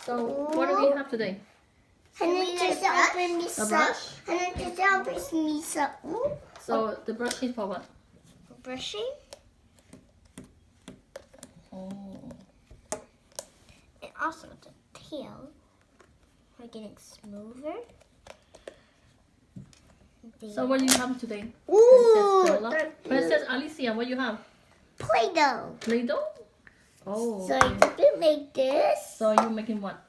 So what do we have today? And then just open this A up. brush? And then just open this up. So the brush is for what? Brushing. Oh. And also the tail. We're getting smoother. So what do you have today? Ooh, Princess Stella? Princess Alixia, what do you have? Play-Doh. Play-Doh? Oh, So okay. you can make this. So you're making what?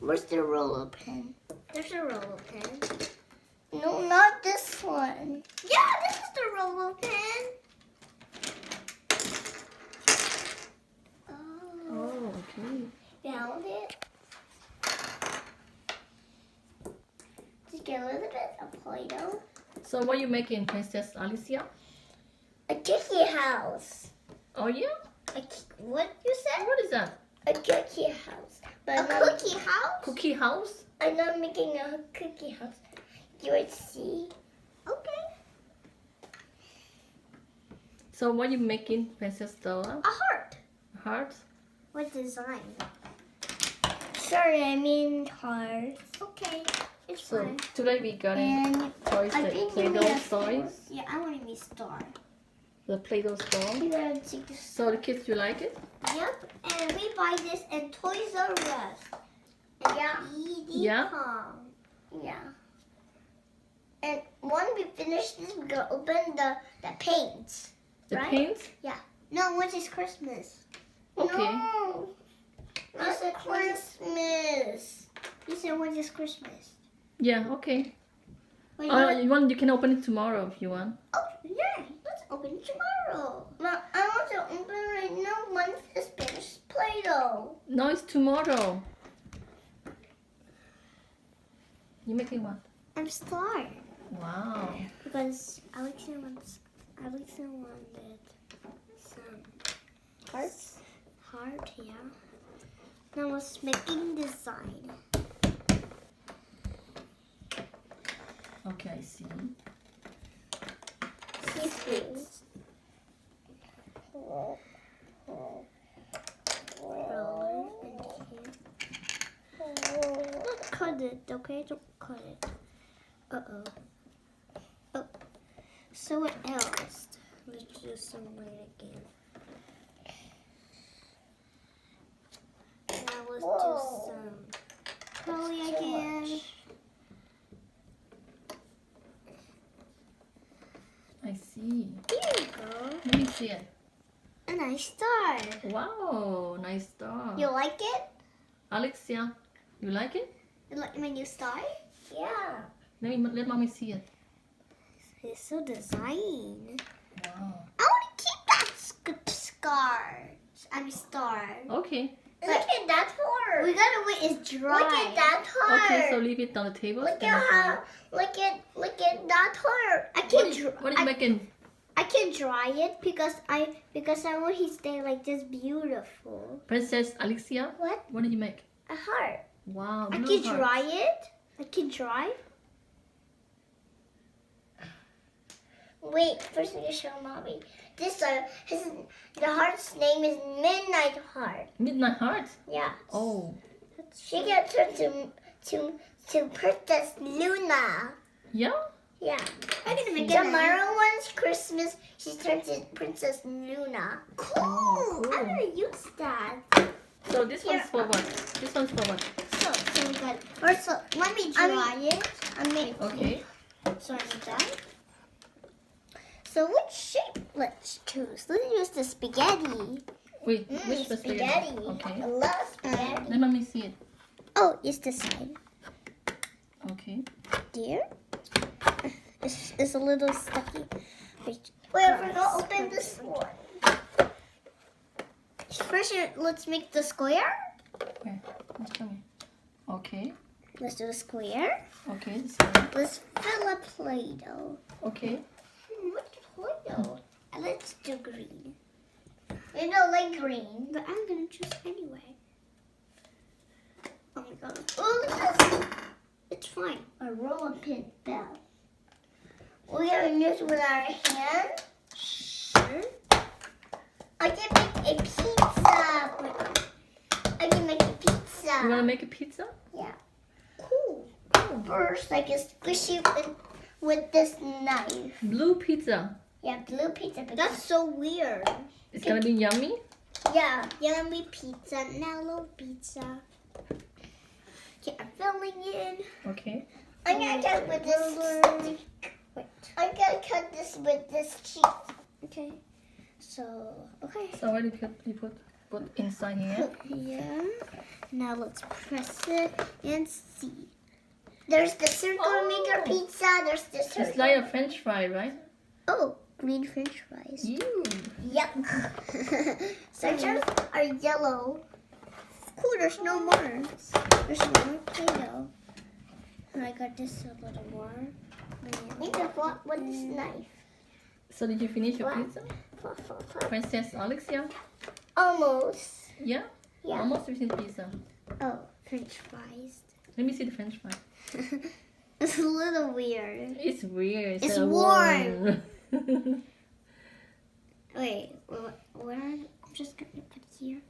Where's the roller pen? There's a roller pen. No, not this one. Yeah, this is the roller pen. Oh, okay. Found it. Just get a little bit of Play-Doh. So what are you making, Princess Alixia? A cookie house. Oh yeah? What you said? What is that? A cookie house. But a cookie house? Cookie house? I'm not making a cookie house. You would see. Okay. So what are you making, Princess Stella? A heart. Heart? What design? Sorry, I mean heart. Okay, it's So fine. today we got And toys, I the think you Play-Doh need a toys. Yeah, I want to be star. The Play-Doh store. You gotta take this. So the kids, you like it? Yep, and we buy this in Toys R Us. And Yeah. Yeah. And when we finish this, we're gonna open the paints. The Right? paints? No, when is Christmas? Okay. No, not Christmas. You said when is Christmas? Yeah, okay. Wait, You can open it tomorrow if you want. Oh, yeah. Let's open it tomorrow. But I want to open right now once it's finished Play-Doh. No, it's tomorrow. You making what? I'm star. Wow. Because Alexia wanted some hearts. Heart, yeah. Now I was making design. Okay, I see. Don't cut it, okay? Don't cut it. Uh-oh. Oh. So what else? Let's do some white again. Now let's do some curly again. I see. Here you go. Let me see it. A nice star. Wow, nice star. You like it? Alexia, you like it? You like my new star? Yeah. Let mommy see it. It's so designed. Wow. I want to keep that scar. Star. Okay. Look at that heart. We gotta wait. It's dry. Look at that heart. Okay, so leave it on the table. Look at how. Look at that heart. I What can. are you making? I can dry it because I want it to stay like this beautiful. Princess Alixia? What? What did you make? A heart. Wow. I blue can heart. dry it. I can dry. Wait, first we can show mommy. This the heart's name is Midnight Heart. Midnight Heart? Yeah. Oh. She got turned to Princess Luna. Yeah? Yeah. I'm gonna make tomorrow one's Christmas. She turns to Princess Luna. Cool. Oh, cool. I'm gonna use that. So this Here. one's for what? This one's for what? So we got. First, let me dry it. I make. Okay. So I need that. So which shape? Let's choose. Let's use the spaghetti. Wait, which was spaghetti. Okay. I love spaghetti. Let mommy see it. Oh, it's the side. Okay. Dear. It's a little stucky. Wait, we're gonna open this one. First, let's make the square. Where? Let's come here. Okay. Let's do the square. Okay. This one. Let's fill up Play-Doh. Okay. What's Play-Doh? And let's do green. We don't like green, but I'm gonna choose anyway. Oh my god. Oh, look at this. It's fine. A roller pin bell. We're gonna use with our hand. Sure. I can make a pizza. You want to make a pizza? Yeah. Cool. First, I can squish it with this knife. Blue pizza. Yeah, blue pizza. That's so weird. It's gonna be yummy. Yeah, yummy pizza. Now little pizza. Okay, I'm filling in. Okay. I'm gonna cut with this. Wait. I'm gonna cut this with this cheese. Okay. So, okay. So what you put inside here? Yeah. Now let's press it and see. There's the circle maker pizza. There's the circle. It's like a French fry, right? Oh, green French fries. Ew. Yuck. Centers are yellow. Cool, there's no more. There's no more Play-Doh. I got this a little more. With this knife. So did you finish your pizza? Princess Alixia? Almost. Yeah? Yeah. Almost finished pizza. Oh, French fries. Let me see the French fry. It's a little weird. It's weird. It's so warm. Wait, what? I'm just gonna put it here.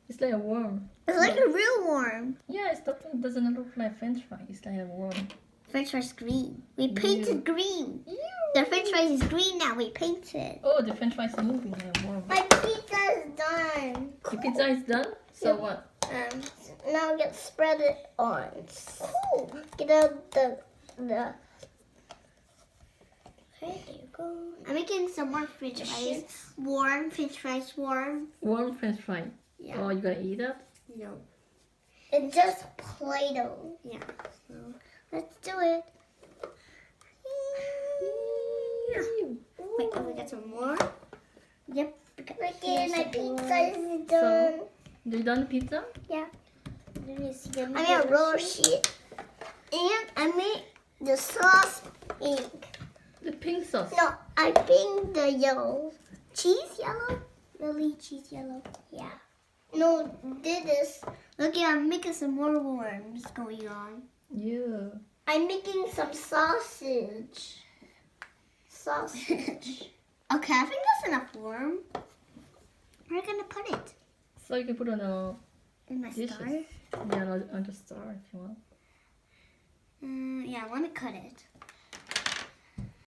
It's like a worm. It's like a real worm. Yeah, it doesn't look like French fry. It's like a worm. French fries green. We painted green. Ew. The French fries is green now. We painted. Oh, the French fry is moving like a worm. My pizza is done. Your pizza is done? So Yep. what? Now get spread it on. Cool. Get out the. Okay, there you go. I'm making some more French fries. Warm French fries. Warm. Warm French fry. Yeah. Oh, you gonna eat that? No. It's just Play-Doh. Yeah. So let's do it. Wait, oh, we got some more. Yep. Again, my pizza is done. So, you done the pizza? Yeah. I made a roller sheet. And I made the sauce pink. The pink sauce. No, I pinked the yellow. Cheese yellow? Really cheese yellow? Yeah. No, did this. Look, I'm making some more worms going on. Yeah. I'm making some sausage. Okay, I think that's enough worm. Where are you gonna put it? So you can put on a In my dishes. star? Yeah, on the star if you want. Yeah, I want to cut it.